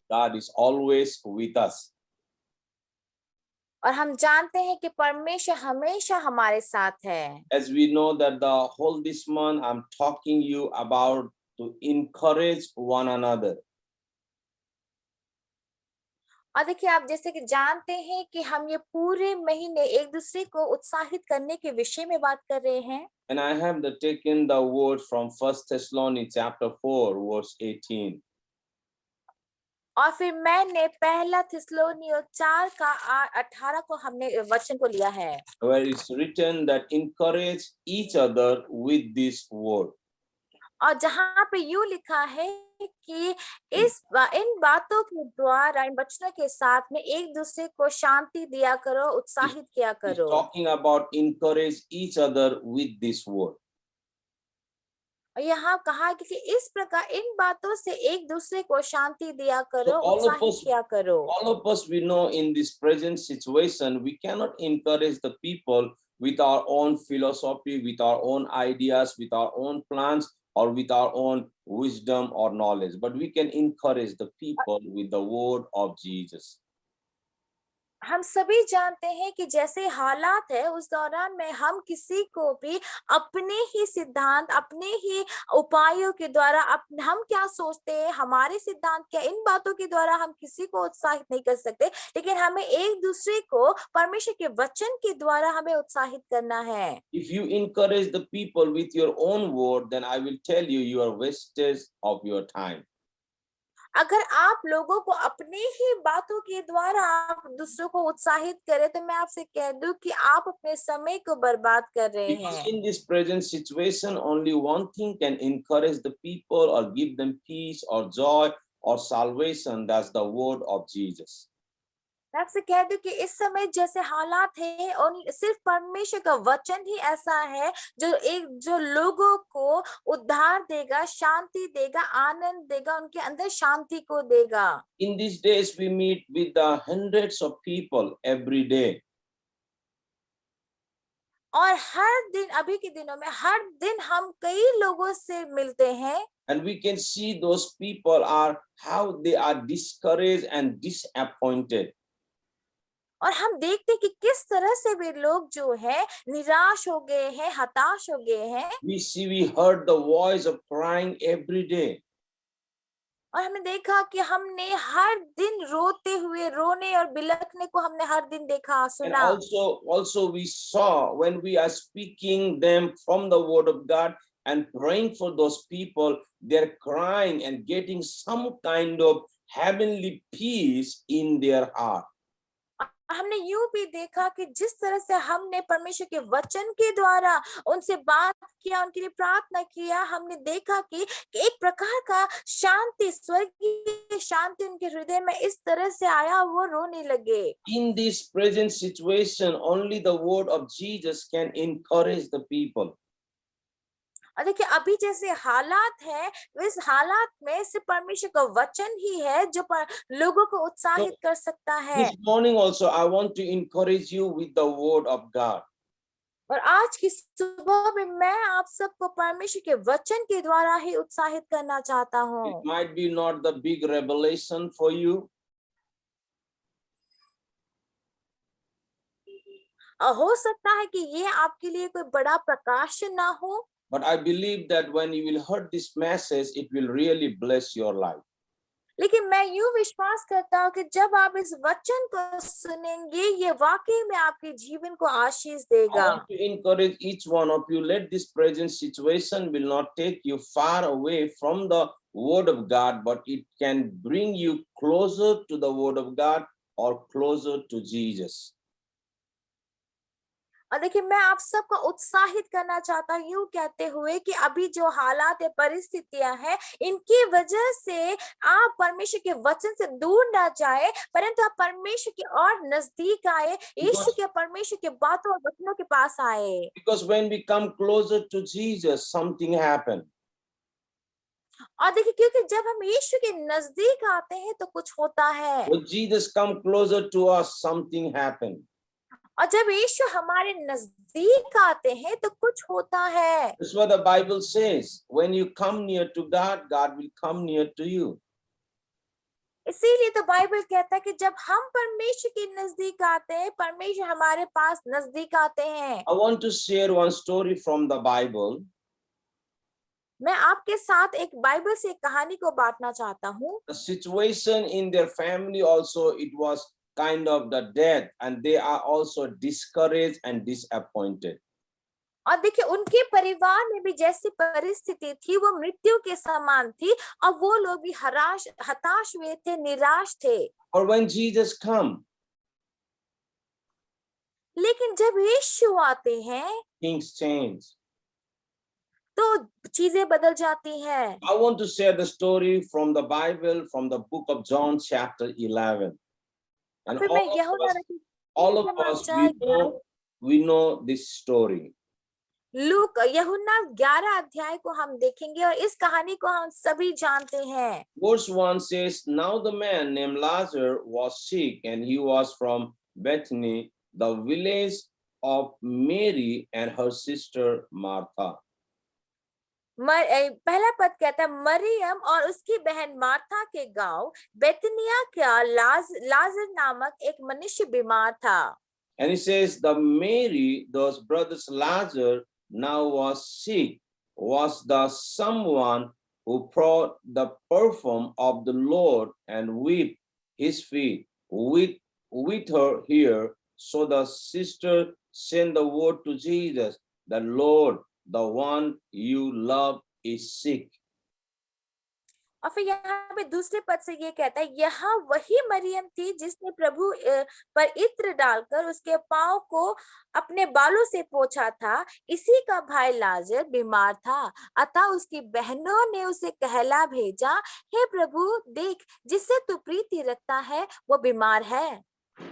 God is always with us. और हम जानते हैं कि परमेश्वर हमेशा हमारे साथ है। As we know that the whole this month I'm talking you about to encourage one another. और देखिए आप जैसे कि जानते हैं कि हम ये पूरे महीने एक दूसरे को उत्साहित करने के विषय में बात कर रहे हैं। And I have taken the word from 1 Thessalonians chapter 4 verse 18. और फिर मैंने पहला थिस्सलुनीय 4 का 18 को हमने वचन को लिया है। Where it's written that encourage each other with this word. और जहाँ पे यूं लिखा है कि इन बातों के द्वारा इन वचनों के साथ में एक दूसरे को शांति दिया करो, उत्साहित किया He's करो। talking about encourage each other with this word. और यहाँ कहा कि इस प्रकार इन बातों से एक दूसरे को शांति दिया So करो, उत्साहित किया करो। all of us we know in this present situation we cannot encourage the people with our own philosophy, with our own ideas, with our own plans, or with our own wisdom or knowledge, but we can encourage the people with the word of Jesus. हम सभी जानते हैं कि जैसे हालात है उस दौरान में हम किसी को भी अपने ही सिद्धांत, अपने ही उपायों के द्वारा हम क्या सोचते हैं, हमारे सिद्धांत क्या, इन बातों के द्वारा हम किसी को उत्साहित नहीं कर सकते, लेकिन हमें एक दूसरे को परमेश्वर के वचन के द्वारा हमें उत्साहित करना है। If you encourage the people with your own word, then I will tell you, you are wastage of your time. अगर आप लोगों को अपनी ही बातों के द्वारा आप दूसरों को उत्साहित करें तो मैं आपसे कह दूं कि आप अपने समय को बर्बाद कर रहे Because हैं। in this present situation, only one thing can encourage the people or give them peace or joy or salvation. That's the word of Jesus. मैं आपसे कह दूं कि इस समय जैसे हालात है और सिर्फ परमेश्वर का वचन ही ऐसा है जो लोगों को उद्धार देगा, शांति देगा, आनंद देगा, उनके अंदर शांति को देगा। In these days, we meet with the hundreds of people every day. और हर दिन, अभी के दिनों में हर दिन हम कई लोगों से मिलते हैं। And we can see those people are how they are discouraged and disappointed. और हम देखते हैं कि किस तरह से वे लोग जो है निराश हो गए हैं, हताश हो गए हैं। We heard the voice of crying every day. और हमने देखा कि हमने हर दिन रोते हुए, रोने और बिलखने को हमने हर दिन देखा, And सुना। also we saw when we are speaking them from the word of God and praying for those people, they're crying and getting some kind of heavenly peace in their heart. हमने यूं भी देखा कि जिस तरह से हमने परमेश्वर के वचन के द्वारा उनसे बात किया, उनके लिए प्रार्थना किया, हमने देखा कि एक प्रकार का शांति, स्वर्गीय शांति उनके हृदय में इस तरह से आया, वो रोने लगे। In this present situation, only the word of Jesus can encourage the people. और देखिए अभी जैसे हालात है, इस हालात में सिर्फ परमेश्वर का वचन ही है जो लोगों को उत्साहित कर सकता है। This morning also, I want to encourage you with the word of God. और आज की सुबह में मैं आप सबको परमेश्वर के वचन के द्वारा ही उत्साहित करना चाहता हूँ। It might be not the big revelation for you. हो सकता है कि ये आपके लिए कोई बड़ा प्रकाशन ना हो, But I believe that when you will hear this message, it will really bless your life. लेकिन मैं यूं विश्वास करता हूँ कि जब आप इस वचन को सुनेंगे, ये वाकई में आपके जीवन को आशीष I देगा। want to encourage each one of you, let this present situation will not take you far away from the word of God, but it can bring you closer to the word of God or closer to Jesus. और देखिए मैं आप सबको उत्साहित करना चाहता हूँ यूं कहते हुए कि अभी जो हालात है, परिस्थितियां हैं, इनकी वजह से आप परमेश्वर के वचन से दूर ना जाए, परंतु आप परमेश्वर के और नजदीक आए, यीशु के परमेश्वर के बातों और वचनों के पास आए। Because when we come closer to Jesus, something happens. और देखिए क्योंकि जब हम यीशु के नजदीक आते हैं तो कुछ होता है। When Jesus come closer to us, something happens. और जब यीशु हमारे नजदीक आते हैं तो कुछ होता है। That's what the Bible says. When you come near to God, God will come near to you. इसीलिए तो बाइबल कहता है कि जब हम परमेश्वर के नजदीक आते हैं, परमेश्वर हमारे पास नजदीक आते हैं। I want to share one story from the Bible. मैं आपके साथ एक बाइबल से एक कहानी को बांटना चाहता हूँ। The situation in their family also, it was kind of the death, and they are also discouraged and disappointed. और देखिए उनके परिवार में भी जैसी परिस्थिति थी वो मृत्यु के समान थी, और वो लोग भी हताश हुए थे, निराश थे। Or when Jesus come, लेकिन जब यीशु आते हैं things change. तो चीजें बदल जाती हैं। I want to share the story from the Bible, from the book of John, chapter 11. And फिर मैं यूहन्ना all of us, we know this story. यूहन्ना 11 अध्याय को हम देखेंगे और इस कहानी को हम सभी जानते हैं। Verse 1 says, Now the man named Lazarus was sick, and he was from Bethany, the village of Mary and her sister Martha. पहला पद कहता है मरियम और उसकी बहन मार्था के गांव बेतनिया का लाजर नामक एक मनुष्य बीमार था। And he says, the Mary, those brothers Lazarus, now was sick, was the someone who brought the perfume of the Lord and whipped his feet with her here. So the sister sent the word to Jesus, the Lord, the one you love is sick. और फिर यहाँ पे दूसरे पद से ये कहता है यहाँ वही मरियम थी जिसने प्रभु पर इत्र डालकर उसके पांव को अपने बालों से पोंछा था। इसी का भाई लाजर बीमार था, अतः उसकी बहनों ने उसे कहला भेजा, हे प्रभु देख, जिससे तू प्रीति रखता है वो बीमार है।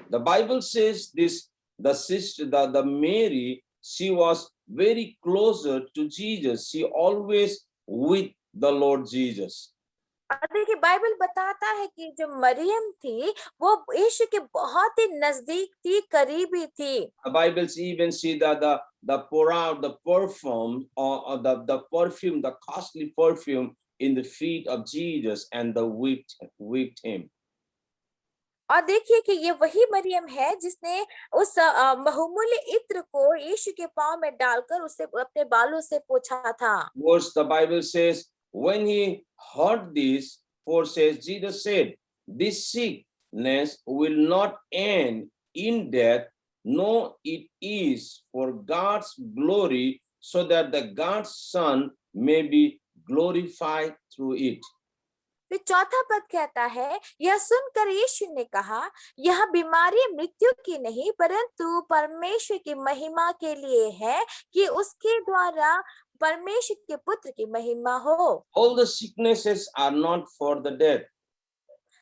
The Bible says this, the sister, the Mary, she was very closer to Jesus. She always with the Lord Jesus. देखिए बाइबल बताता है कि जो मरियम थी वो यीशु के बहुत ही नजदीक थी, करीबी थी। The Bible even see that the pour out the perfume or the perfume, the costly perfume in the feet of Jesus, and the whipped him. और देखिए कि ये वही मरियम है जिसने उस बहुमूल्य इत्र को यीशु के पांव में डालकर उसे अपने बालों से पोंछा था। Verse the Bible says, when he heard this, for says Jesus said, this sickness will not end in death, no, it is for God's glory, so that the God's Son may be glorified through it. फिर चौथा पद कहता है, यह सुनकर यीशु ने कहा, यह बीमारी मृत्यु की नहीं परंतु परमेश्वर की महिमा के लिए है, कि उसके द्वारा परमेश्वर के पुत्र की महिमा हो। All the sicknesses are not for the death.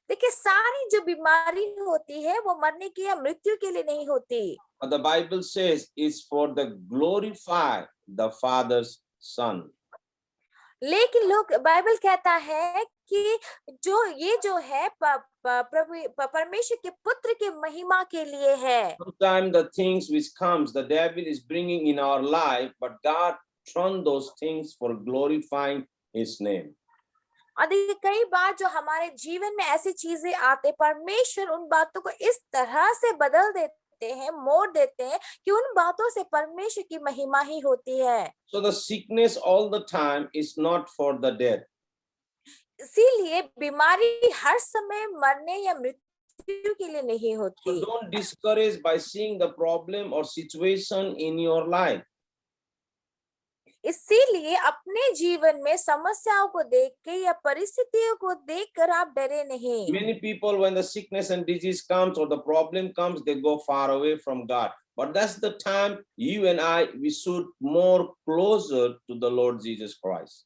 देखिए सारी जो बीमारी होती है वो मरने की या मृत्यु के लिए नहीं होती। But the Bible says is for the glorify the Father's Son. लेकिन लोग बाइबल कहता है कि जो है प्रभु परमेश्वर के पुत्र के महिमा के लिए है। Sometimes the things which comes, the devil is bringing in our life, but God turned those things for glorifying His name. और देखिए कई बार जो हमारे जीवन में ऐसी चीजें आते, परमेश्वर उन बातों को इस तरह से बदल देते हैं, मोड़ देते हैं कि उन बातों से परमेश्वर की महिमा ही होती है। So the sickness all the time is not for the death. इसीलिए बीमारी हर समय मरने या मृत्यु के लिए नहीं होती। So don't discourage by seeing the problem or situation in your life. इसीलिए अपने जीवन में समस्याओं को देख के या परिस्थितियों को देखकर आप डरे नहीं। Many people, when the sickness and disease comes or the problem comes, they go far away from God. But that's the time you and I, we should more closer to the Lord Jesus Christ.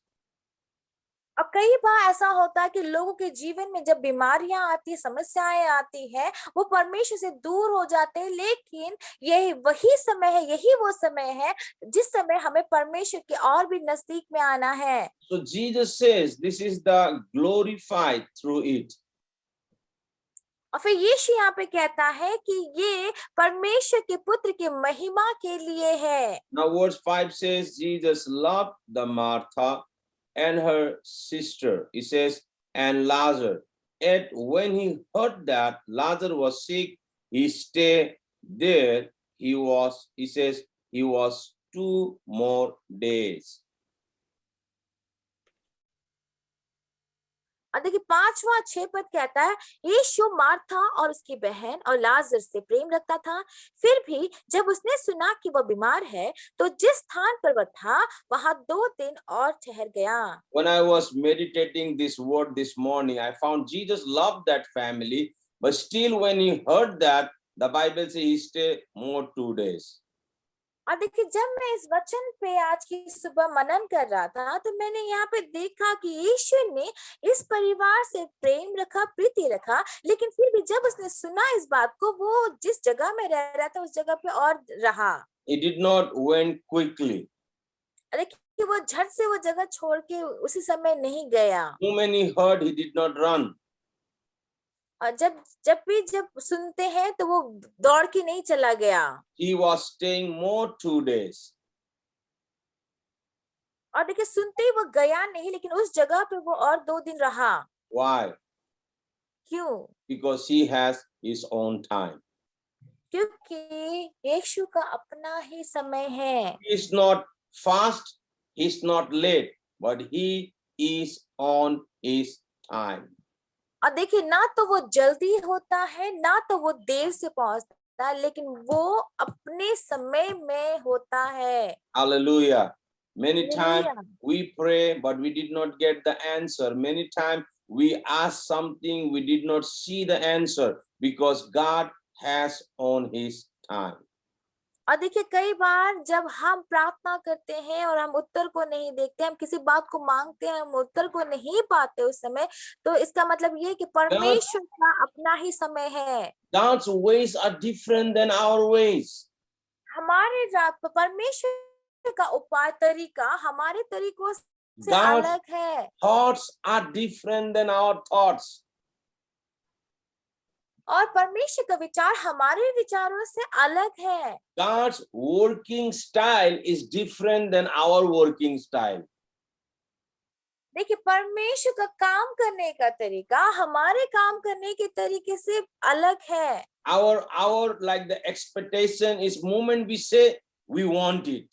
और कई बार ऐसा होता है कि लोगों के जीवन में जब बीमारियां आती, समस्याएं आती है, वो परमेश्वर से दूर हो जाते हैं, लेकिन यही वही समय है, यही वो समय है जिस समय हमें परमेश्वर के और भी नजदीक में आना है। So Jesus says this is the glorified through it. और फिर यीशु यहाँ पे कहता है कि ये परमेश्वर के पुत्र की महिमा के लिए है। Now verse 5 says Jesus loved the Martha and her sister. He says, and Lazarus. Yet when he heard that Lazarus was sick, he stayed there. He says, he was 2 more days. और देखिए 5वां 6 पद कहता है यीशु Martha और उसकी बहन और लाजर से प्रेम रखता था। फिर भी जब उसने सुना कि वह बीमार है तो जिस स्थान पर वह था वहां 2 दिन और ठहर गया। When I was meditating this word this morning, I found Jesus loved that family, but still when he heard that, the Bible says he stayed more 2 days. और देखिए जब मैं इस वचन पे आज की सुबह मनन कर रहा था तो मैंने यहाँ पे देखा कि यीशु ने इस परिवार से प्रेम रखा, प्रीति रखा, लेकिन फिर भी जब उसने सुना इस बात को वो जिस जगह में रह रहा था उस जगह पे और रहा। He did not went quickly. देखिए वो झट से वो जगह छोड़ के उसी समय नहीं गया। When he heard, he did not run. और जब सुनते हैं तो वो दौड़ के नहीं चला गया। He was staying more 2 days. और देखिए सुनते ही वो गया नहीं, लेकिन उस जगह पे वो और 2 दिन रहा। Why? क्यों? Because he has his own time. क्योंकि यीशु का अपना ही समय है। He is not fast, he is not late, but he is on his time. और देखिए ना तो वो जल्दी होता है ना तो वो देर से पहुंचता है, लेकिन वो अपने समय में होता है। Hallelujah. Many times Hallelujah. we pray, but we did not get the answer. Many times we ask something, we did not see the answer because God has on his time. और देखिए कई बार जब हम प्रार्थना करते हैं और हम उत्तर को नहीं देखते, हम किसी बात को मांगते हैं, हम उत्तर को नहीं पाते उस समय, तो इसका मतलब ये कि परमेश्वर का अपना ही समय है। God's ways are different than our ways. हमारे परमेश्वर का उपाय तरीका हमारे तरीकों से God's अलग है। thoughts are different than our thoughts. और परमेश्वर का विचार हमारे विचारों से अलग है। God's working style is different than our working style. देखिए परमेश्वर का काम करने का तरीका हमारे काम करने के तरीके से अलग है। Our like the expectation is moment we say we want it.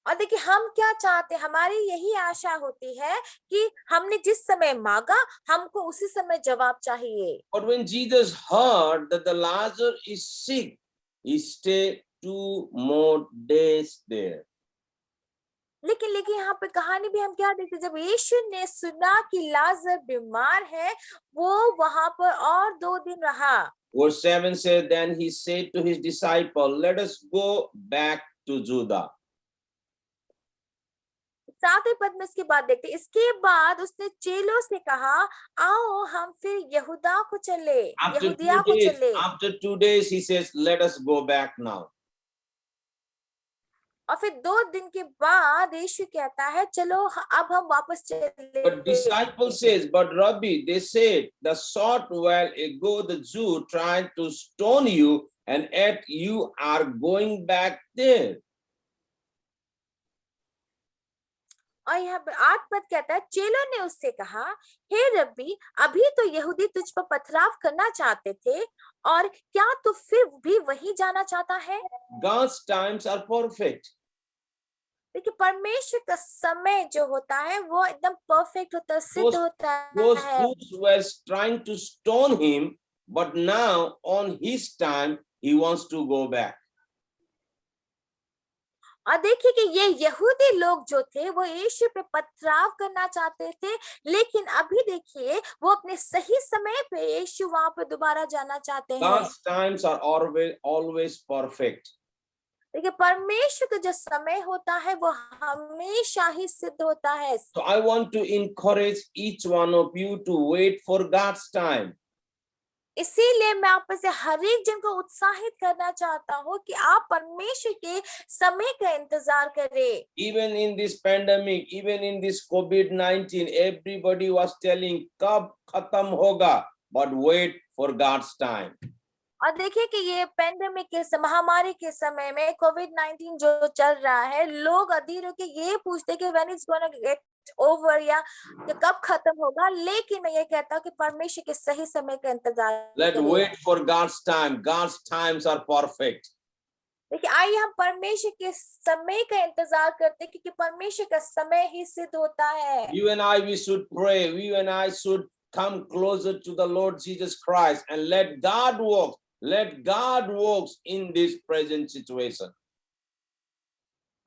और देखिए हम क्या चाहते हैं, हमारी यही आशा होती है कि हमने जिस समय मांगा हमको उसी समय जवाब चाहिए। But when Jesus heard that the Lazarus is sick, he stayed 2 more days there. लेकिन यहाँ पे कहानी भी हम क्या देखते, जब यीशु ने सुना कि लाजर बीमार है वो वहां पर और 2 दिन रहा। Verse 7 says, then he said to his disciple, let us go back to Judah. 7वें पद में इसके बाद देखते, इसके बाद उसने चेलों से कहा आओ हम फिर यहूदा को चले, यहूदिया को चले। After 2 days he says, let us go back now. और फिर 2 दिन के बाद यीशु कहता है चलो अब हम वापस चले। But disciple says, but Rabbi, they said, the short while ago the Jew tried to stone you, and yet you are going back there. और यहाँ पे 8 पद कहता है चेलों ने उससे कहा हे रब्बी, अभी तो यहूदी तुझ पर पथराव करना चाहते थे और क्या तू फिर भी वहीं जाना चाहता है? God's times are perfect. देखिए परमेश्वर का समय जो होता है वो एकदम परफेक्ट होता है, सिद्ध होता है। Those Jews were trying to stone him, but now on his time he wants to go back. और देखिए कि ये यहूदी लोग जो थे वो यीशु पे पथराव करना चाहते थे, लेकिन अभी देखिए वो अपने सही समय पे यीशु वहां पे दोबारा जाना चाहते हैं। God's times are always perfect. देखिए परमेश्वर का जो समय होता है वो हमेशा ही सिद्ध होता है। So I want to encourage each one of you to wait for God's time. इसीलिए मैं आप में से हर एक जन को उत्साहित करना चाहता हूँ कि आप परमेश्वर के समय का इंतजार करें। Even in this pandemic, even in this COVID-19, everybody was telling कब खत्म होगा, but wait for God's time. और देखिए कि ये पेंडेमिक के महामारी के समय में कोविड-19 जो चल रहा है, लोग अधीर होकर ये पूछते कि when is gonna get over या कि कब खत्म होगा, लेकिन मैं ये कहता हूँ कि परमेश्वर के सही समय का इंतजार Let's करें। wait for God's time. God's times are perfect. देखिए, आइए हम परमेश्वर के समय का इंतजार करते हैं, क्योंकि परमेश्वर का समय ही सिद्ध होता है। You and I, we should pray. You and I should come closer to the Lord Jesus Christ and let God work. Let God work in this present situation.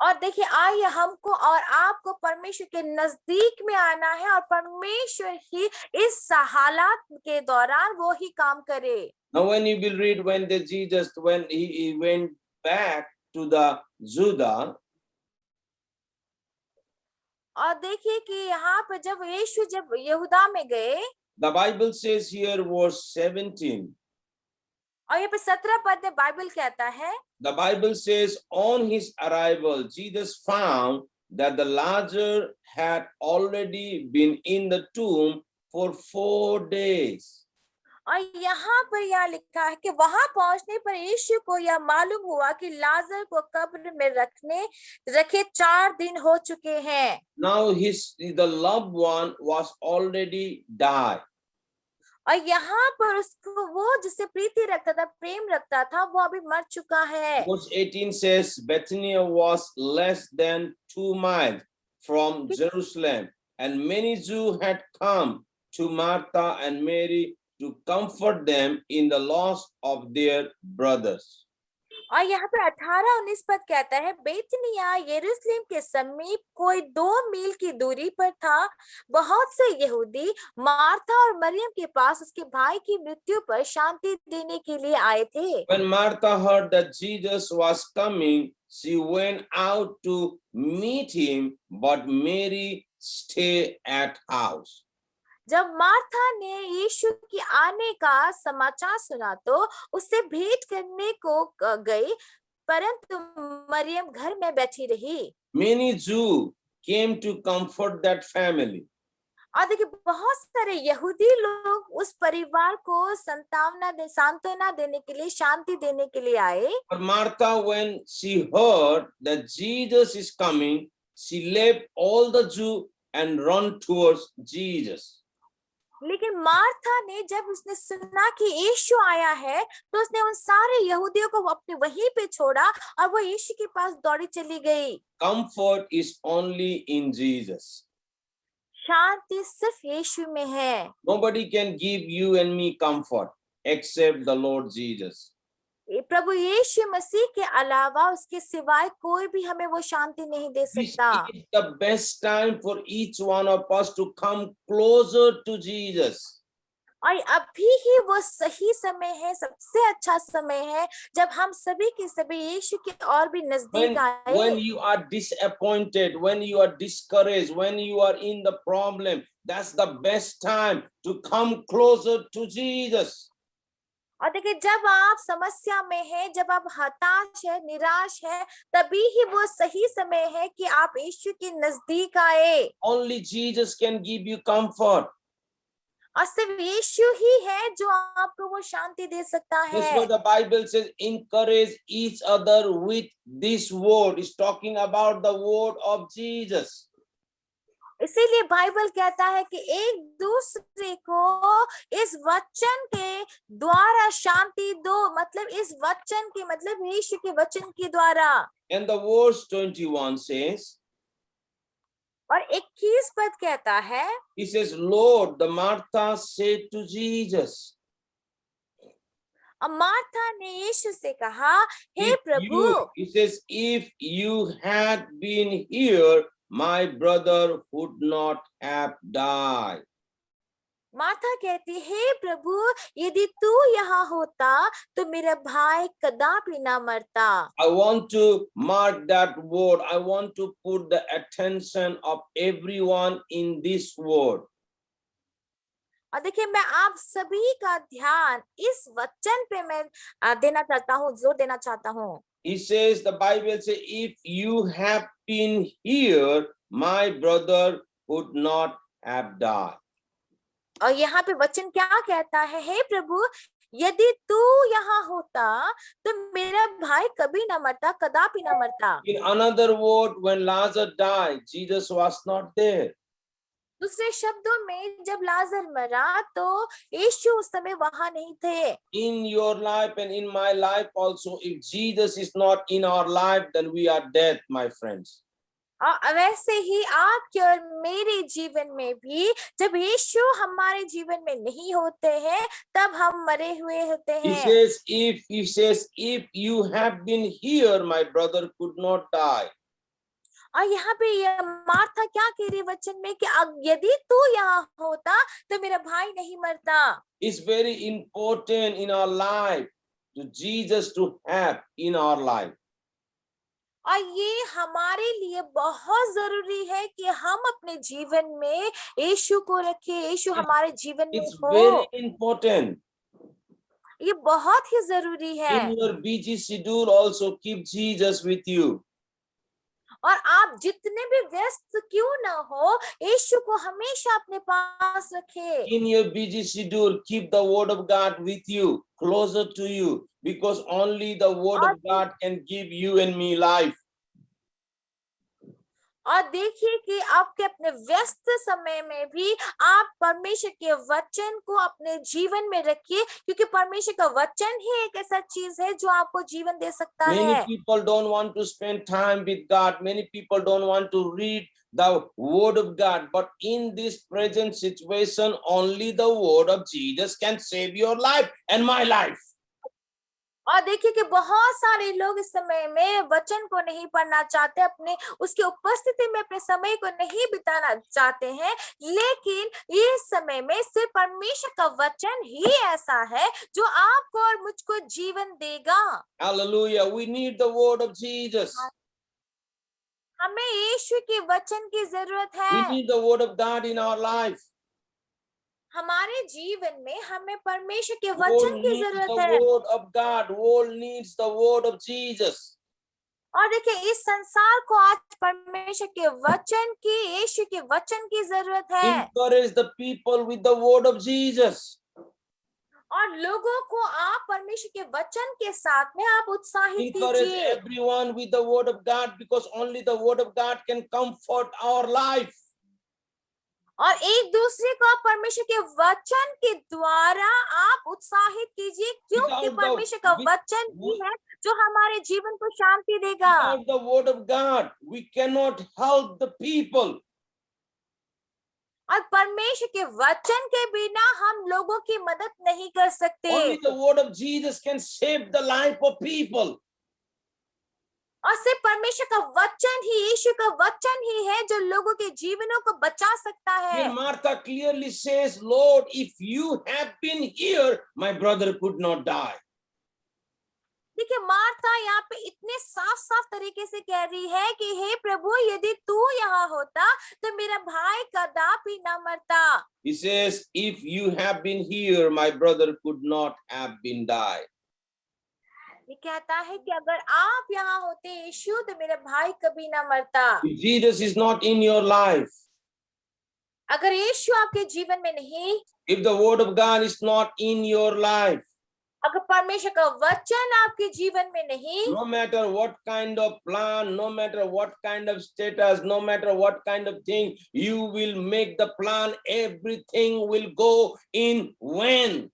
और देखिए, आइए हमको और आपको परमेश्वर के नजदीक में आना है, और परमेश्वर ही इस हालात के दौरान वो ही काम करे। Now, when you will read when Jesus, when he went back to the Judah, और देखिए कि यहाँ पर जब यीशु जब यहूदा में गए, the Bible says here, verse 17. और यहाँ पे 17 पद में बाइबल कहता है, The Bible says, on his arrival, Jesus found that the Lazarus had already been in the tomb for 4 days. और यहाँ पर यह लिखा है कि वहां पहुंचने पर यीशु को यह मालूम हुआ कि लाजर को कब्र में रखे 4 दिन हो चुके हैं। Now the loved one was already died. और यहाँ पर उसको वो जिससे प्रीति रखता था, प्रेम रखता था, वो अभी मर चुका है। Verse 18 says, Bethany was less than 2 miles from Jerusalem, and many Jews had come to Martha and Mary to comfort them in the loss of their brothers. और यहाँ पे 18-19 पद कहता है, बेतनिया यरूशलेम के समीप कोई 2 मील की दूरी पर था। बहुत से यहूदी मार्था और मरियम के पास उसके भाई की मृत्यु पर शांति देने के लिए आए थे। When Martha heard that Jesus was coming, she went out to meet him, but Mary stayed at house. जब मार्था ने यीशु के आने का समाचार सुना तो उससे भेंट करने को गई, परंतु मरियम घर में बैठी रही। Many Jews came to comfort that family. और देखिए, बहुत सारे यहूदी लोग उस परिवार को सांत्वना देने के लिए, शांति देने के लिए आए। But Martha, when she heard that Jesus is coming, she left all the Jews and run towards Jesus. लेकिन मार्था ने जब उसने सुना कि यीशु आया है, तो उसने उन सारे यहूदियों को अपने वहीं पे छोड़ा और वो यीशु के पास दौड़ी चली गई। Comfort is only in Jesus. शांति सिर्फ यीशु में है। Nobody can give you and me comfort except the Lord Jesus. प्रभु यीशु मसीह के अलावा, उसके सिवाय कोई भी हमें वो शांति नहीं दे This सकता। is the best time for each one of us to come closer to Jesus. और अभी ही वो सही समय है, सबसे अच्छा समय है जब हम सभी के सभी यीशु के और भी नजदीक आए। When you are disappointed, when you are discouraged, when you are in the problem, that's the best time to come closer to Jesus. और देखिए, जब आप समस्या में हैं, जब आप हताश है, निराश है, तभी ही वो सही समय है कि आप यीशु के नजदीक आए। Only Jesus can give you comfort. और सिर्फ यीशु ही है जो आपको वो शांति दे सकता That's है। what the Bible says, encourage each other with this word. It's talking about the word of Jesus. इसीलिए बाइबल कहता है कि एक दूसरे को इस वचन के द्वारा शांति दो, मतलब इस वचन के मतलब यीशु के वचन के द्वारा। And the verse 21 says, और 21 पद कहता है, he says, Lord, the Martha said to Jesus. और मार्था ने यीशु से कहा, हे प्रभु, He says, if you had been here, my brother would not have died. Martha कहती, हे प्रभु, यदि तू यहाँ होता तो मेरा भाई कदापि ना मरता। I want to mark that word. I want to put the attention of everyone in this word. और देखिए, मैं आप सभी का ध्यान इस वचन पे मैं देना चाहता हूँ, जोर देना चाहता हूँ। He says, the Bible says, if you have been here, my brother would not have died. और यहाँ पे वचन क्या कहता है, हे प्रभु, यदि तू यहाँ होता तो मेरा भाई कभी ना मरता, कदापि ना मरता। In another word, when Lazarus died, Jesus was not there. दूसरे शब्दों में जब लाजर मरा तो यीशु उस समय वहां नहीं थे। In your life and in my life also, if Jesus is not in our life, then we are dead, my friends. और वैसे ही आपके और मेरे जीवन में भी जब यीशु हमारे जीवन में नहीं होते हैं तब हम मरे हुए होते He हैं। says, if you have been here, my brother could not die. और यहाँ पे ये मार्था क्या कह रही है वचन में कि यदि तू यहाँ होता तो मेरा भाई नहीं मरता। It's very important in our life to Jesus to have in our life. और ये हमारे लिए बहुत जरूरी है कि हम अपने जीवन में यीशु को रखें, यीशु हमारे जीवन में It's very हो। important. ये बहुत ही जरूरी है। In your busy schedule, also keep Jesus with you. और आप जितने भी व्यस्त क्यों ना हो यीशु को हमेशा अपने पास रखें। In your busy schedule, keep the word of God with you, closer to you, because only the word of God can give you and me life. और देखिए कि आपके अपने व्यस्त समय में भी आप परमेश्वर के वचन को अपने जीवन में रखिए, क्योंकि परमेश्वर का वचन ही एक ऐसा चीज है जो आपको जीवन दे सकता Many है। people don't want to spend time with God. Many people don't want to read the word of God. But in this present situation, only the word of Jesus can save your life and my life. और देखिए कि बहुत सारे लोग इस समय में वचन को नहीं पढ़ना चाहते, अपने उसकी उपस्थिति में अपने समय को नहीं बिताना चाहते हैं, लेकिन इस समय में सिर्फ परमेश्वर का वचन ही ऐसा है जो आपको और मुझको जीवन देगा। Hallelujah. We need the word of Jesus. हमें यीशु के वचन की जरूरत We है। need the word of God in our life. हमारे जीवन में हमें परमेश्वर के World वचन की needs जरूरत the है। word of God. World needs the word of Jesus. और देखिए इस संसार को आज परमेश्वर के वचन की, यीशु के वचन की जरूरत है। Encourage the people with the word of Jesus. और लोगों को आप परमेश्वर के वचन के साथ में आप उत्साहित Encourage कीजिए। everyone with the word of God, because only the word of God can comfort our life. और एक दूसरे को आप परमेश्वर के वचन के द्वारा आप उत्साहित कीजिए, क्योंकि परमेश्वर का वचन ही है जो हमारे जीवन को शांति देगा। Without the word of God, we cannot help the people. और परमेश्वर के वचन के बिना हम लोगों की मदद नहीं कर सकते। Only the word of Jesus can save the life of people. और सिर्फ परमेश्वर का वचन ही, यीशु का वचन ही है जो लोगों के जीवनों को बचा सकता है। Here Martha clearly says, Lord, if you have been here, my brother could not die. देखिए मार्था यहाँ पे इतने साफ साफ तरीके से कह रही है कि हे प्रभु यदि तू यहाँ होता तो मेरा भाई कदापि ना मरता। He says, if you have been here, my brother could not have been died. ये कहता है कि अगर आप यहाँ होते यीशु तो मेरा भाई कभी ना मरता। If Jesus is not in your life, अगर यीशु आपके जीवन में नहीं, if the word of God is not in your life, अगर परमेश्वर का वचन आपके जीवन में नहीं, no matter what kind of plan, no matter what kind of status, no matter what kind of thing, you will make the plan, everything will go in vain.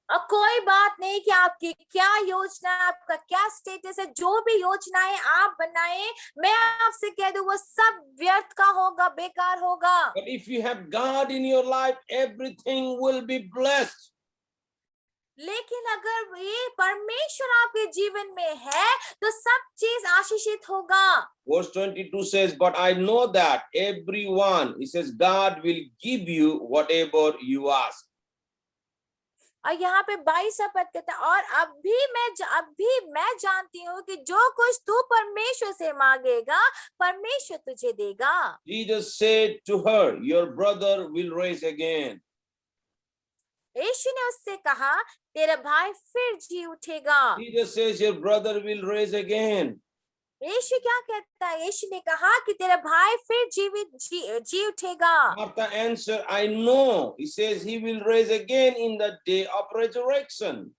और कोई बात नहीं कि आपकी क्या योजना, आपका क्या स्टेटस है, जो भी योजनाएं आप बनाए, मैं आपसे कह दूं वो सब व्यर्थ का होगा, बेकार होगा। But if you have God in your life, everything will be blessed. लेकिन अगर ये परमेश्वर आपके जीवन में है तो सब चीज आशीषित होगा। Verse 22 says, but I know that everyone, he says, God will give you whatever you ask. और यहाँ पे 22 पद कहता है, और अब भी मैं जानती हूँ कि जो कुछ तू परमेश्वर से मांगेगा परमेश्वर तुझे देगा। Jesus said to her, your brother will rise again. यीशु ने उससे कहा तेरा भाई फिर जी उठेगा। Jesus says your brother will rise again. यीशु क्या कहता है? यीशु ने कहा कि तेरा भाई फिर जी उठेगा। Martha answered, I know. He says he will rise again in the day of resurrection.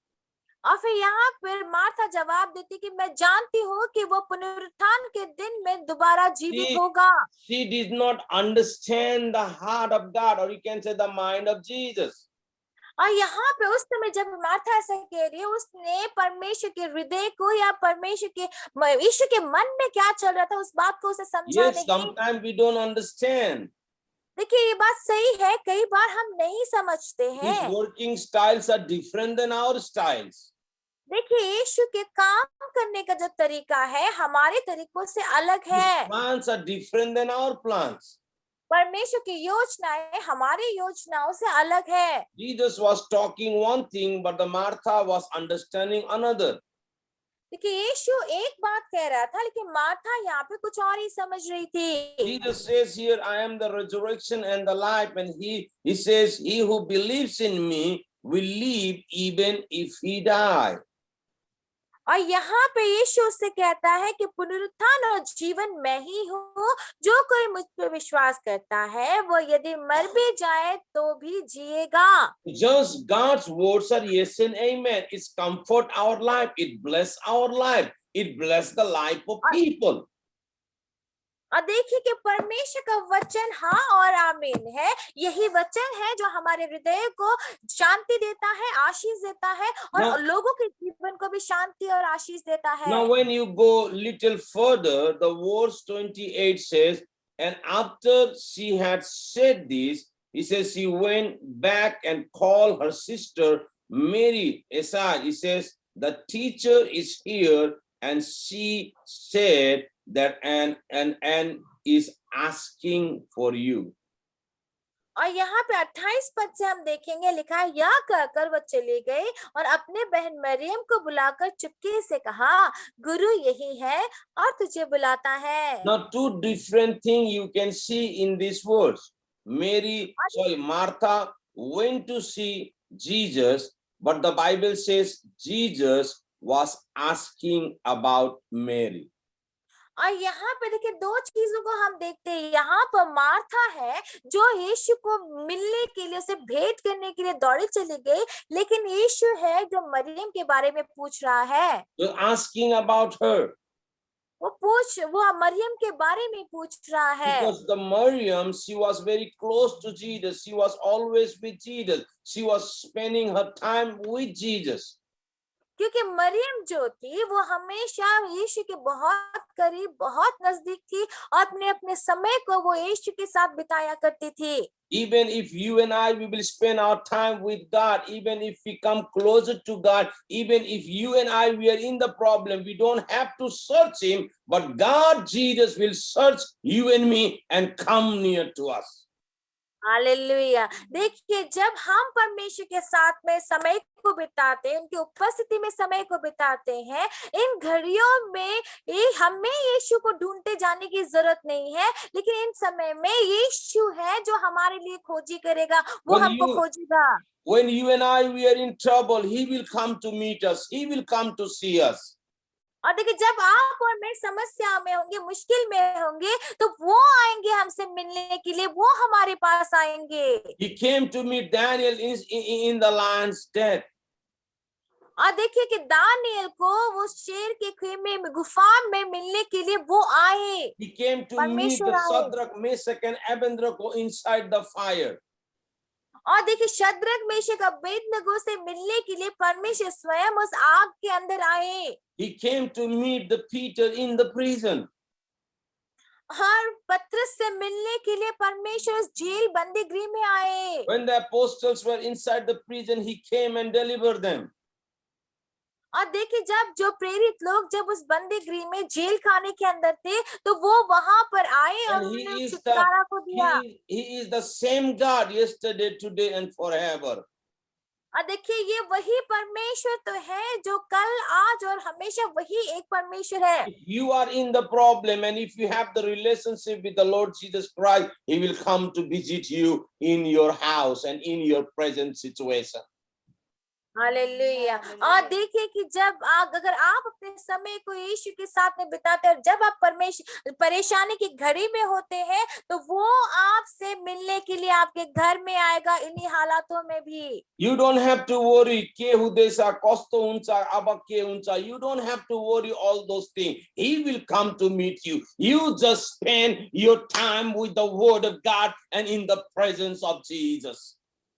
और फिर यहाँ पर मार्था जवाब देती कि मैं जानती हूँ कि वो पुनरुत्थान के दिन में दोबारा जीवित She, होगा। she did not understand the heart of God, or you can say the mind of Jesus. और यहाँ पे उस समय जब मार्था ऐसा कह रही है, उसने परमेश्वर के हृदय को या परमेश्वर के यीशु के मन में क्या चल रहा था उस बात को उसे समझा Yes, नहीं। sometimes we don't understand. देखिए ये बात सही है, कई बार हम नहीं समझते His हैं। working styles are different than our styles. देखिए यीशु के काम करने का जो तरीका है हमारे तरीकों से अलग His है। plans are different than our plans. परमेश्वर की योजनाएं हमारी योजनाओं से अलग है। Jesus was talking one thing, but the Martha was understanding another. देखिए यीशु एक बात कह रहा था लेकिन मार्था यहाँ पे कुछ और ही समझ रही थी। Jesus says here, I am the resurrection and the life. And he says, he who believes in me will live even if he die. और यहाँ पे यीशु उससे कहता है कि पुनरुत्थान और जीवन मैं ही हूँ, जो कोई मुझ पे विश्वास करता है वो यदि मर भी जाए तो भी जिएगा। Just God's words are yes and amen. It comfort our life. It bless our life. It bless the life of people. और देखिए कि परमेश्वर का वचन हाँ और आमीन है, यही वचन है जो हमारे हृदय को शांति देता है, आशीष देता है और लोगों के जीवन को भी शांति और आशीष देता है। Now when you go little further, the verse 28 says, and after she had said this, he says she went back and called her sister Mary aside. He says, the teacher is here, and she said that and is asking for you. और यहाँ पे 28 पद से हम देखेंगे, लिखा है यह कहकर वह चली गई और अपने बहन मरियम को बुलाकर चुपके से कहा, गुरु यही है और तुझे बुलाता है। Now two different things you can see in these words. Martha went to see Jesus, but the Bible says Jesus was asking about Mary. और यहाँ पे देखिए दो चीजों को हम देखते हैं। यहाँ पर मार्था है जो यीशु को मिलने के लिए, उसे भेंट करने के लिए दौड़ी चली गई, लेकिन यीशु है जो मरियम के बारे में पूछ रहा है। So asking about her. वो मरियम के बारे में पूछ रहा है। Because the Miriam, she was very close to Jesus. She was always with Jesus. She was spending her time with Jesus. क्योंकि मरियम जो थी वो हमेशा यीशु के बहुत करीब, बहुत नजदीक थी और अपने अपने समय को वो यीशु के साथ बिताया करती थी। Even if you and I, we will spend our time with God, even if we come closer to God, even if you and I, we are in the problem, we don't have to search him, but God, Jesus will search you and me and come near to us. Hallelujah. देखिए जब हम परमेश्वर के साथ में समय को बिताते हैं, उनकी उपस्थिति में समय को बिताते हैं, इन घड़ियों में हमें यीशु को ढूंढते जाने की जरूरत नहीं है, लेकिन इन समय में यीशु है जो हमारे लिए खोजी करेगा, वो हमको खोजेगा। When you and I, we are in trouble, he will come to meet us. He will come to see us. और देखिए जब आप और मैं समस्या में होंगे, मुश्किल में होंगे, तो वो आएंगे हमसे मिलने के लिए, वो हमारे पास आएंगे। He came to meet Daniel in the lion's den. और देखिए कि दानियल को वो शेर के खेमे में, गुफा में मिलने के लिए वो आए। He came to meet the Shadrach, Meshach and Abednego inside the fire. और देखिए शद्रक, मेशक, अबेदनगो से मिलने के लिए परमेश्वर स्वयं उस आग के अंदर आए। He came to meet the Peter in the prison. हर पत्रस से मिलने के लिए परमेश्वर उस जेल बंदी गृह में आए। When the apostles were inside the prison, he came and delivered them. और देखिए जब जो प्रेरित लोग जब उस बंदी गृह में, जेल खाने के अंदर थे, तो वो वहां पर आए और उन्होंने छुटकारा को दिया। He is the same God yesterday, today and forever. और देखिए ये वही परमेश्वर तो है जो कल, आज और हमेशा वही एक परमेश्वर है। If you are in the problem and if you have the relationship with the Lord Jesus Christ, he will come to visit you in your house and in your present situation. Hallelujah. और देखिए कि जब अगर आप अपने समय को यीशु के साथ में बिताते हैं और जब आप परेशानी की घड़ी में होते हैं तो वो आपसे मिलने के लिए आपके घर में आएगा इन्हीं हालातों में भी। You don't have to worry ke hudesa kosto huncha aba ke huncha. You don't have to worry all those things. He will come to meet you. You just spend your time with the word of God and in the presence of Jesus.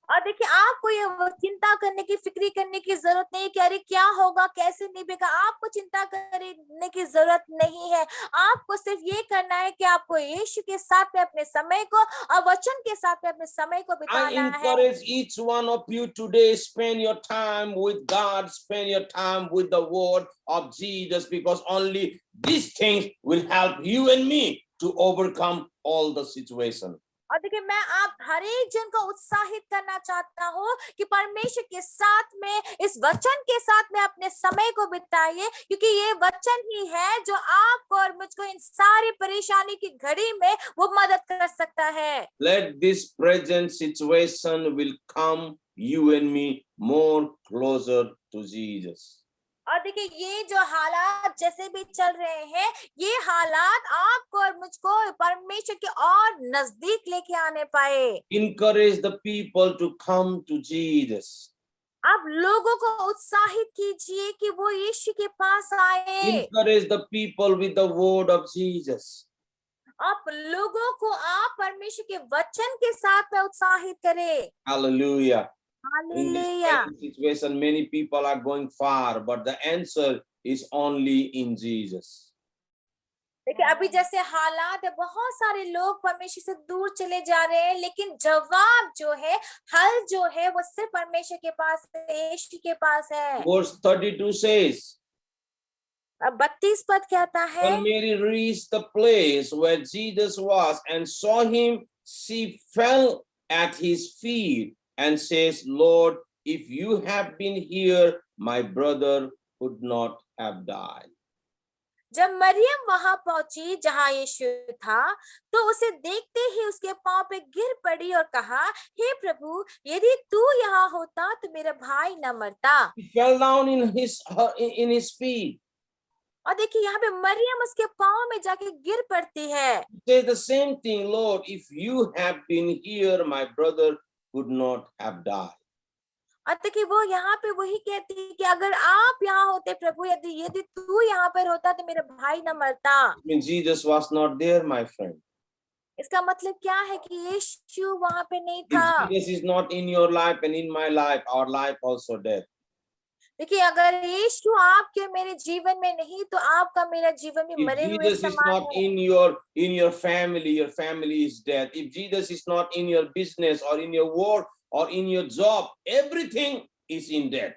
और देखिए आपको ये चिंता करने की फिक्री करने की जरूरत नहीं कि अरे क्या होगा कैसे निभेगा। आपको चिंता करने की जरूरत नहीं है। आपको सिर्फ ये करना है कि आपको यीशु के साथ में अपने समय को और वचन के साथ में अपने समय को I बिताना है। encourage each one of you today, spend your time with God, spend your time with the word of Jesus, because only these things will help you and me to overcome all the situation. और देखिए मैं आप हर एक जन को उत्साहित करना चाहता हूँ कि परमेश्वर के साथ में इस वचन के साथ में अपने समय को बिताइए, क्योंकि ये वचन ही है जो आपको और मुझको इन सारी परेशानी की घड़ी में वो मदद कर सकता है। Let this present situation will come you and me more closer to Jesus. और देखिए ये जो हालात जैसे भी चल रहे हैं ये हालात आपको और मुझको परमेश्वर के और नजदीक लेके आने पाए। Encourage the people to come to Jesus. आप लोगों को उत्साहित कीजिए कि वो यीशु के पास आए। Encourage the people with the word of Jesus. आप लोगों को आप परमेश्वर के वचन के साथ में उत्साहित करें। Hallelujah. In this hallelujah. present situation, many people are going far, but the answer is only in Jesus. देखिए अभी जैसे हालात है बहुत सारे लोग परमेश्वर से दूर चले जा रहे हैं, लेकिन जवाब जो है हल जो है वो सिर्फ परमेश्वर के पास है, यीशु के पास है। Verse 32 says, अब 32 पद कहता है, when Mary reached the place where Jesus was and saw him, she fell at his feet and says, Lord, if you have been here, my brother would not have died. जब मरियम वहां पहुंची जहां यीशु था तो उसे देखते ही उसके पांव पे गिर पड़ी और कहा, हे प्रभु, यदि तू यहाँ होता तो मेरा भाई न मरता। He fell down in his feet. और देखिए यहाँ पे मरियम उसके पांव में जाके गिर पड़ती है। Say the same thing, Lord, if you have been here, my brother would not have died. और देखिए वो यहाँ पे वही कहती है कि अगर आप यहाँ होते प्रभु, यदि यदि तू यहाँ पर होता तो मेरा भाई न मरता। I mean, Jesus was not there, my friend. इसका मतलब क्या है कि यीशु वहां पे नहीं था। If Jesus is not in your life and in my life, our life also dead. देखिए अगर यीशु आपके मेरे जीवन में नहीं तो आपका मेरा जीवन भी If मरे हुए Jesus is समान not है। in your family is dead. If Jesus is not in your business or in your work or in your job, everything is in death.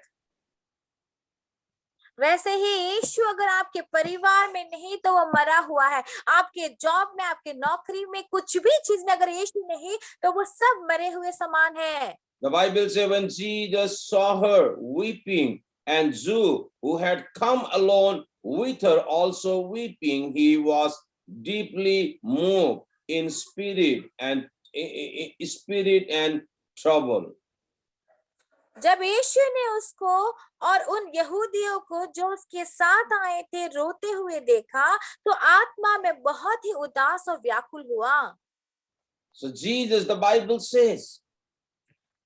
वैसे ही यीशु अगर आपके परिवार में नहीं तो वो मरा हुआ है। आपके जॉब में, आपके नौकरी में, कुछ भी चीज में अगर यीशु नहीं तो वो सब मरे हुए समान है। The Bible says when Jesus saw her weeping and Jew who had come alone with her also weeping, he was deeply moved in spirit and trouble. जब यीशु ने उसको और उन यहूदियों को जो उसके साथ आए थे रोते हुए देखा तो आत्मा में बहुत ही उदास और व्याकुल हुआ। So Jesus, the Bible says,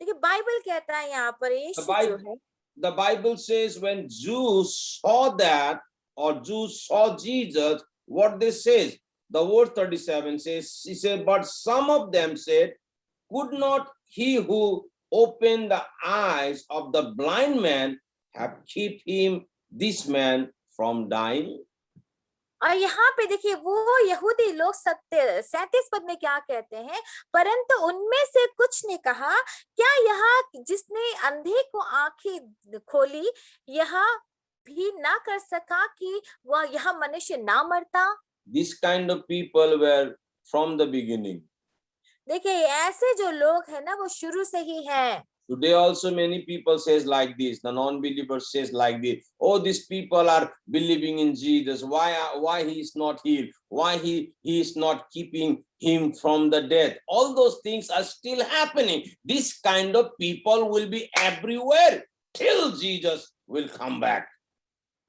देखिए बाइबल कहता है यहाँ पर यीशु जो है, the Bible says when Jews saw that or Jews saw Jesus, what they says, the word 37 says, he said, but some of them said, could not he who opened the eyes of the blind man have kept him, this man, from dying? और यहाँ पे देखिए वो यहूदी लोग 37 पद में क्या कहते हैं, परंतु उनमें से कुछ ने कहा, क्या यहाँ जिसने अंधे को आंखें खोली यहाँ भी ना कर सका कि वह यह मनुष्य ना मरता। This kind of people were from the beginning. देखिए ऐसे जो लोग हैं ना वो शुरू से ही हैं। Today also many people says like this, the non-believer says like this, oh, these people are believing in Jesus, why he is not healed, why he is not keeping him from the death. All those things are still happening. This kind of people will be everywhere. till Jesus will come back.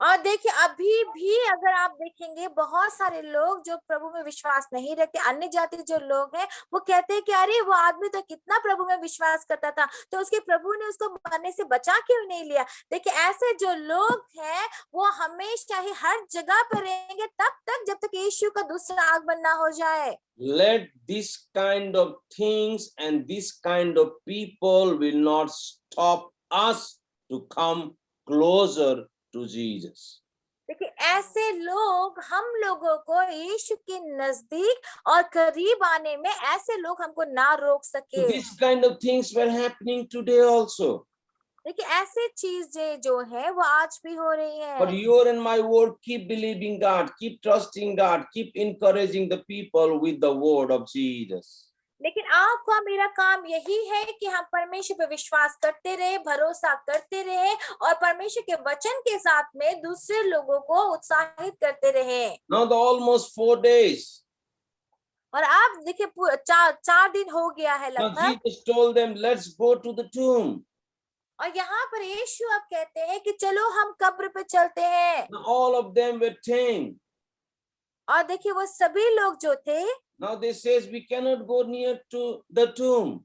और देखिए अभी भी अगर आप देखेंगे बहुत सारे लोग जो प्रभु में विश्वास नहीं रखते, अन्य जाति जो लोग हैं वो कहते हैं कि अरे वो आदमी तो कितना प्रभु में विश्वास करता था, तो उसके प्रभु ने उसको मरने से बचा क्यों नहीं लिया। देखिए ऐसे जो लोग हैं वो हमेशा ही हर जगह पर रहेंगे तब तक जब तक यीशु का दूसरा आगमन ना हो जाए। Let this kind of things and this kind of people will not stop us to come closer to Jesus. देखिए ऐसे लोग हम लोगों को यीशु के नजदीक और करीब आने में, ऐसे लोग हमको ना रोक So सके। these kind of things were happening today also. देखिए ऐसे चीजें जो है वो आज भी हो रही But है। your and my word, keep believing God, keep trusting God, keep encouraging the people with the word of Jesus. लेकिन आपका मेरा काम यही है कि हम परमेश्वर पे विश्वास करते रहे, भरोसा करते रहे और परमेश्वर के वचन के साथ में दूसरे लोगों को उत्साहित करते रहे। Now the almost 4 days. और आप देखिए चार दिन हो गया है Now लगभग, Jesus told them, let's go to the tomb. और यहाँ पर यीशु अब कहते हैं कि चलो हम कब्र पे चलते हैं। Now all of them were 10. और देखिए वो सभी लोग जो थे, Now they says we cannot go near to the tomb.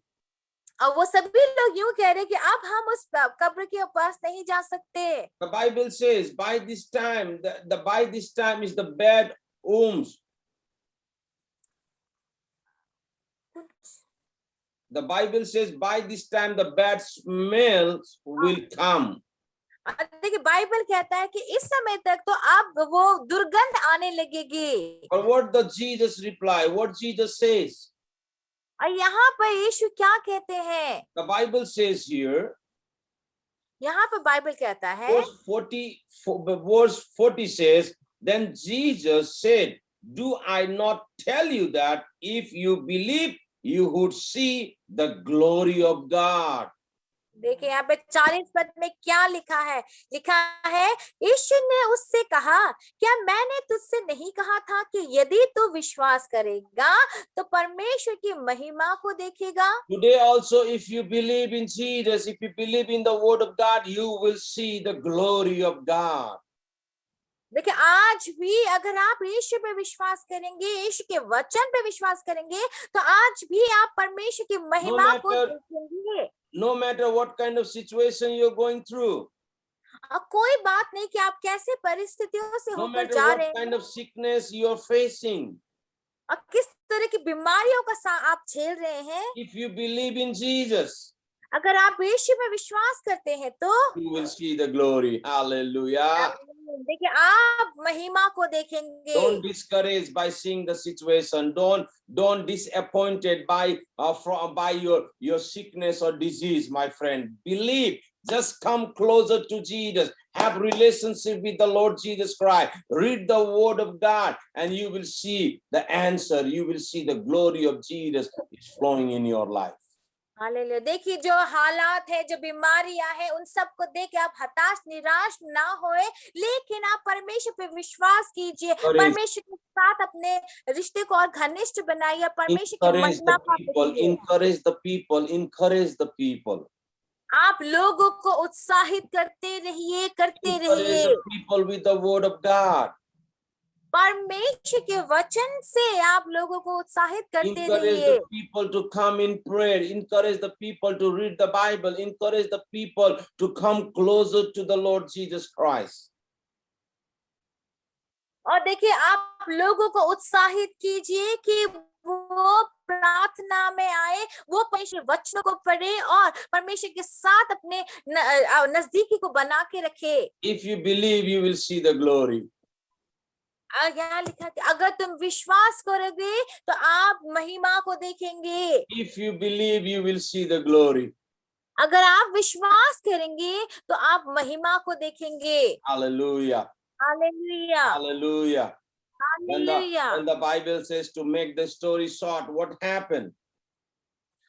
और वो सभी लोग यूं कह रहे हैं कि अब हम उस कब्र के पास नहीं जा सकते। The Bible says by this time, by this time is the bad wombs. The Bible says by this time the bad smells will come. देखिए बाइबल कहता है कि इस समय तक तो अब वो दुर्गंध आने लगेगी। Or what the Jesus reply? What Jesus says? और यहाँ पर यीशु क्या कहते हैं? The Bible says here, यहाँ पर बाइबल कहता है, verse 40 says, then Jesus said, do I not tell you that if you believe, you would see the glory of God? देखिए यहाँ पे 40 पद में क्या लिखा है? लिखा है, यीशु ने उससे कहा, क्या मैंने तुझसे नहीं कहा था कि यदि तू विश्वास करेगा तो परमेश्वर की महिमा को देखेगा? Today also, if you believe in Jesus, if you believe in the word of God, you will see the glory of God. देखिए आज भी अगर आप यीशु पे विश्वास करेंगे, यीशु के वचन पे विश्वास करेंगे, तो आज भी आप परमेश्वर की महिमा को देखेंगे। No matter what kind of situation you're going through, कोई बात नहीं कि आप कैसे परिस्थितियों से no होकर matter जा what रहे kind हैं of sickness you're facing, और किस तरह की बीमारियों का आप झेल रहे हैं, if you believe in Jesus, अगर आप यीशु में विश्वास करते हैं तो you will see the glory. Hallelujah. देखिए आप महिमा को देखेंगे। Don't discourage by seeing the situation. Don't disappointed by your sickness or disease, my friend. Believe. Just come closer to Jesus. Have relationship with the Lord Jesus Christ. Read the word of God and you will see the answer. You will see the glory of Jesus is flowing in your life. Hallelujah. देखिए जो हालात है, जो बीमारियां हैं, उन सब को देख के आप हताश निराश ना होए, लेकिन आप परमेश्वर पे विश्वास कीजिए, परमेश्वर के साथ अपने रिश्ते को और घनिष्ठ बनाइए, परमेश्वर की महिमा पाइए। Encourage the people. Encourage the people. आप लोगों को उत्साहित करते रहिए, करते Encourage रहिए। the people with the word of God. परमेश्वर के वचन से आप लोगों को उत्साहित करते Encourage रहिए। the people to come in prayer. Encourage the people to read the Bible. Encourage the people to come closer to the Lord Jesus Christ. और देखिए आप लोगों को उत्साहित कीजिए कि वो प्रार्थना में आए, वो परमेश्वर वचनों को पढ़े और परमेश्वर के साथ अपने नजदीकी को बना के रखे। If you believe, you will see the glory. यहाँ लिखा कि अगर तुम विश्वास करोगे तो आप महिमा को देखेंगे। If you believe, you will see the glory. अगर आप विश्वास करेंगे तो आप महिमा को देखेंगे। Hallelujah. Hallelujah. Hallelujah. Hallelujah. When the Bible says to make the story short, what happened?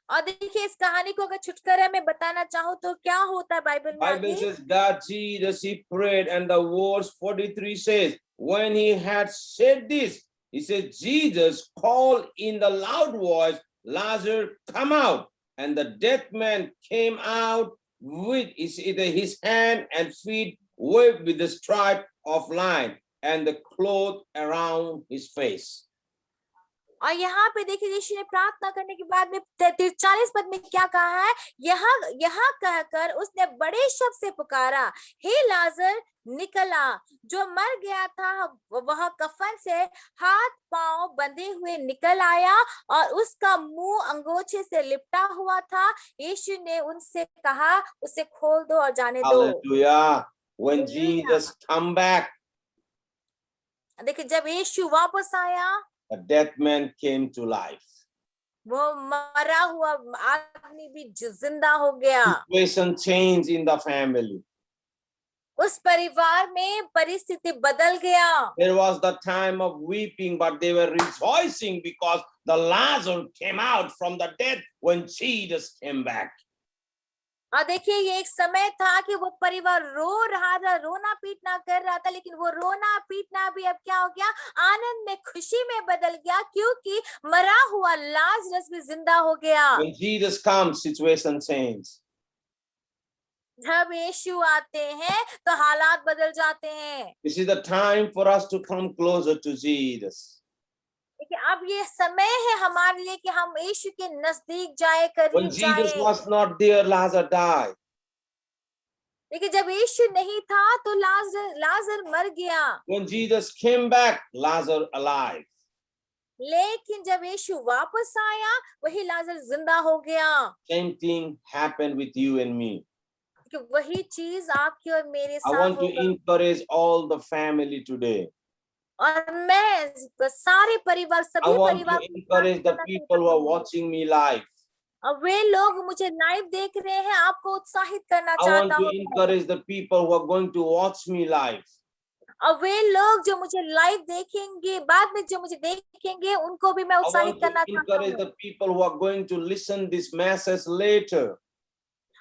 और देखिए इस कहानी को अगर छुटकारा में बताना चाहूँ तो क्या होता है बाइबल में Bible आगे? says God Jesus he prayed, and the verse 43 says, when he had said this, he said, Jesus called in the loud voice, Lazarus, come out. And the dead man came out, with his hand and feet waved with the stripe of lion and the cloth around his face. और यहाँ पे देखिए यीशु ने प्रार्थना करने के बाद में 43 पद में क्या कहा है, यहाँ यहाँ कहकर उसने बड़े शब्द से पुकारा, हे लाजर निकल आ। जो मर गया था वह कफन से हाथ पांव बंधे हुए निकल आया और उसका मुंह अंगोछे से लिपटा हुआ था। यीशु ने उनसे कहा, उसे खोल दो और जाने दो। Hallelujah. When Hallelujah. Jesus come back, देखिए जब यीशु वापस आया, the dead man came to life. वो मरा हुआ आदमी भी जिंदा हो गया। Situation changed in the family. उस परिवार में परिस्थिति बदल गया। There was the time of weeping, but they were rejoicing because the Lazarus came out from the dead when Jesus came back. और देखिए ये एक समय था कि वो परिवार रो रहा था, रोना पीटना कर रहा था, लेकिन वो रोना पीटना भी अब क्या हो गया, आनंद में, खुशी में बदल गया, क्योंकि मरा हुआ लाजरस भी जिंदा हो गया। When Jesus comes, situation changes. जब यीशु आते हैं तो हालात बदल जाते हैं। This is the time for us to come closer to Jesus. देखिए अब ये समय है हमारे लिए कि हम यीशु के नजदीक जाए, When करीब Jesus जाए। was not there, Lazarus died. देखिए जब यीशु नहीं था तो लाजर मर गया, When Jesus came back, Lazarus alive. लेकिन जब यीशु वापस आया वही लाजर जिंदा हो गया। Same thing happened with you and me. कि वही चीज आपकी और मेरे I साथ want to होगा। encourage all the family today. और मैं सारे परिवार, I सभी want परिवार to को encourage the करना people who are चाहती हूँ। watching me live. और वे लोग मुझे लाइव देख रहे हैं, आपको उत्साहित करना I want चाहता to हूँ मैं। encourage the people who are going to watch me live. और वे लोग जो मुझे लाइव देखेंगे, बाद में जो मुझे देखेंगे, उनको भी मैं I उत्साहित want to करना चाहता encourage हूँ। the people who are going to listen this message later.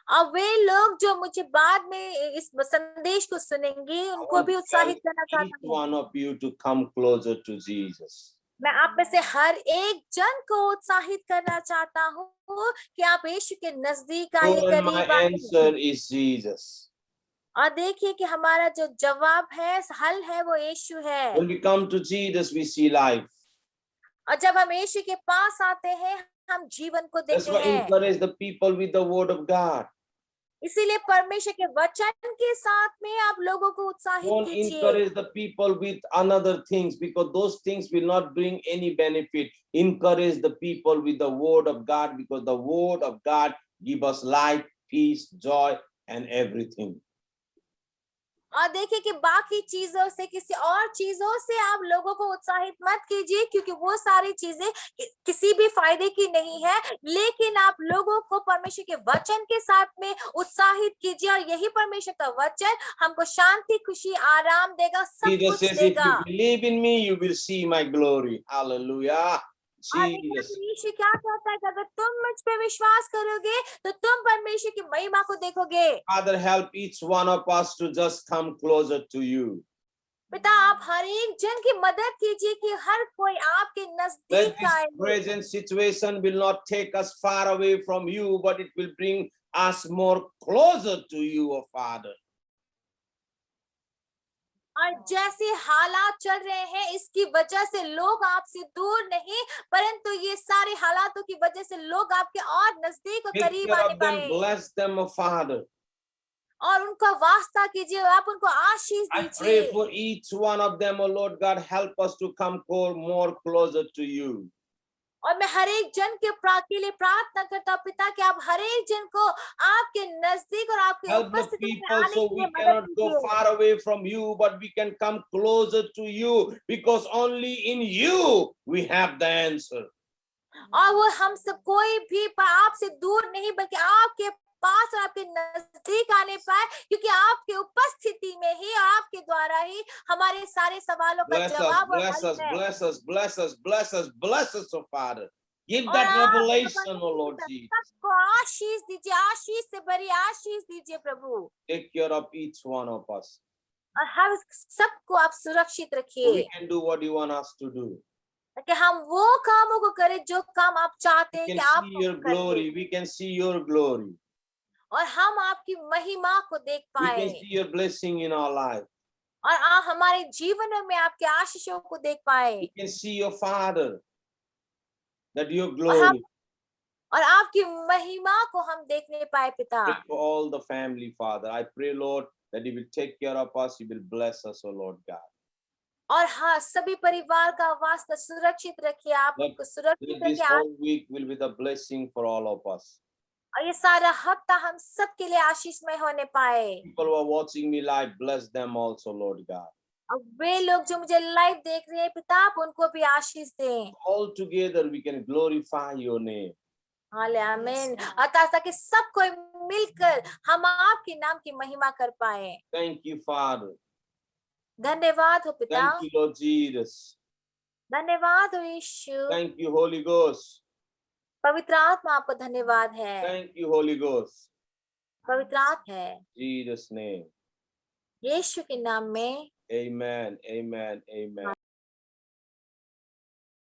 और वे लोग जो मुझे बाद में इस संदेश को सुनेंगे, I उनको want भी to उत्साहित encourage करना each चाहता हूँ। one of you to come closer to Jesus. मैं आप में से हर एक जन को उत्साहित करना चाहता हूँ कि आप यीशु के नजदीक आइए, So, and my करीब आइए। answer is Jesus. और देखिए कि हमारा जो जवाब है, हल है, वो यीशु है। When we come to Jesus, we see life. और जब हम यीशु के पास आते हैं, हम जीवन को That's देखते why हैं। encourage the people with the word of God. इसीलिए परमेश्वर के वचन के साथ में आप लोगों को उत्साहित Don't कीजिए। encourage the people with another things because those things will not bring any benefit. Encourage the people with the word of God because the word of God give us life, peace, joy, and everything. और देखिए कि बाकी चीजों से, किसी और चीजों से आप लोगों को उत्साहित मत कीजिए, क्योंकि वो सारी चीजें किसी भी फायदे की नहीं है, लेकिन आप लोगों को परमेश्वर के वचन के साथ में उत्साहित कीजिए। और यही परमेश्वर का वचन हमको शांति, खुशी, आराम देगा, सब Jesus कुछ says, if देगा। you believe in me, you will see my glory. Hallelujah. और यीशु क्या कहता है कि अगर तुम मुझ पे विश्वास करोगे तो तुम परमेश्वर की महिमा को देखोगे। Father, help each one of us to just come closer to you. पिता आप हर एक जन की मदद कीजिए कि हर कोई आपके Let नजदीक this आए। present situation will not take us far away from you, but it will bring us more closer to you, O Father. और जैसे हालात चल रहे हैं, इसकी वजह से लोग आपसे दूर नहीं, परंतु ये सारे हालातों की वजह से लोग आपके और नजदीक और Take करीब care आने of them, पाए। bless them, O Father. और उनका वास्ता कीजिए, आप उनको आशीष I दीजिए। pray for each one of them, O Lord God, help us to come more closer to you. और मैं हर एक जन के लिए प्रार्थना करता हूँ पिता कि आप हर एक जन को आपके नजदीक और आपके Help the उपस्थिति में people आने so के लिए we मदद cannot go कीजिए। far away from you, but we can come closer to you because only in you we have the answer. और वो हम सब कोई भी आपसे दूर नहीं, बल्कि आपके पास और आपके नजदीक आने पाए, क्योंकि आपके उपस्थिति में ही, आपके द्वारा ही हमारे सारे सवालों का Bless us, जवाब और bless हल us, है। bless us, bless us, bless us, bless us, oh Father. Give और that आप revelation, oh Lord Jesus. सबको आशीष दीजिए, आशीष से भरी आशीष दीजिए प्रभु। Take care of each one of us. और हर सबको आप सुरक्षित So रखिए, we can do what you want us to do. ताकि हम वो कामों को करें जो काम आप चाहते We हैं can कि आप see your करें। glory. We can see your glory. और हम आपकी महिमा को देख We can पाए see your blessing in our life. और हमारे जीवन में आपके आशीषों को देख पाए We can see your Father, that your और हम glory. और आपकी महिमा को हम देखने पाए पिता। Pray for all the family, Father. I pray, Lord, that you will take care of us. You will bless us, O Lord God. और हाँ, सभी परिवार का वास्ता सुरक्षित रखिए, आप That, उनको सुरक्षित that this रखिए whole week will be the blessing for all of us. और ये सारा हफ्ता हम सबके लिए आशीषमय होने पाए। People who are watching me live, bless them also, Lord God. अब वे लोग जो मुझे लाइव देख रहे हैं पिता, आप उनको भी आशीष दें। All together we can glorify your name. हाले आमीन। अतः ताकि सब कोई मिलकर हम आपके नाम की महिमा कर पाए। Thank you, Father. धन्यवाद हो पिता। Thank you, Lord Jesus. धन्यवाद हो यीशु। Thank you, Holy Ghost. पवित्र आत्मा आपको धन्यवाद है। Thank you, Holy Ghost. पवित्र आत्मा है। Jesus' name. यीशु के नाम में Amen. Amen. Amen.